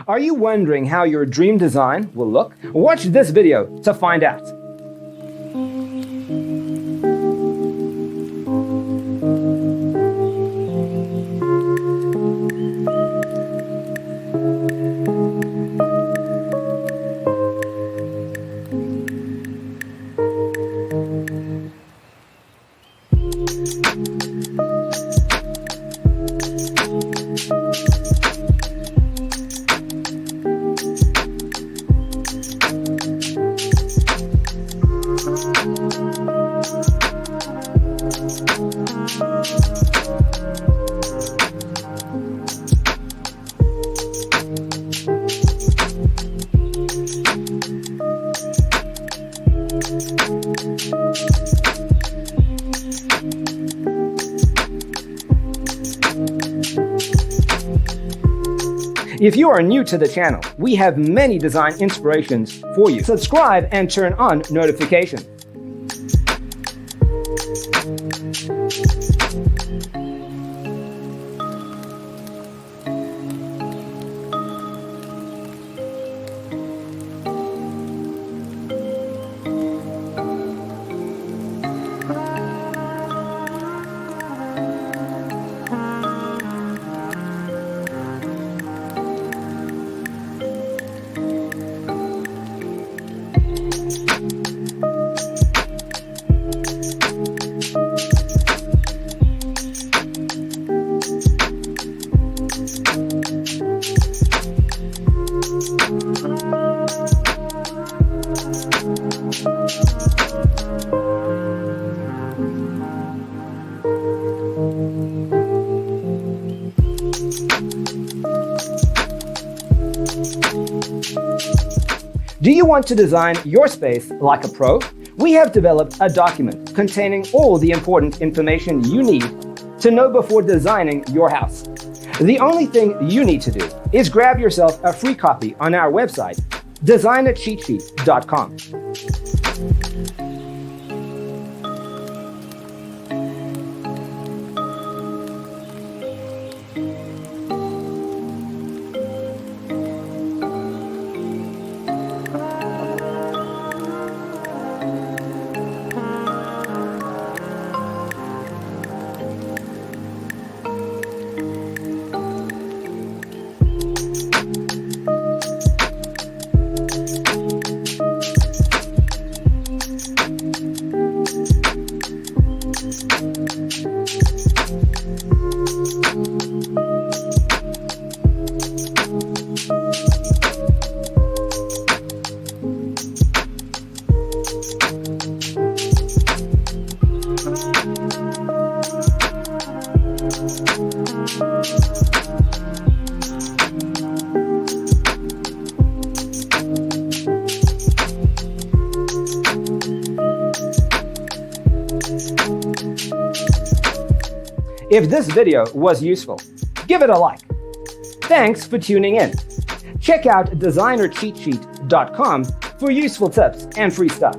Are you wondering how your dream design will look? Watch this video to find out. If you are new to the channel, we have many design inspirations for you. Subscribe and turn on notifications. Do you want to design your space like a pro? We have developed a document containing all the important information you need to know before designing your house. The only thing you need to do is grab yourself a free copy on our website, designercheatsheet.com. If this video was useful, give it a like. Thanks for tuning in. Check out designercheatsheet.com for useful tips and free stuff.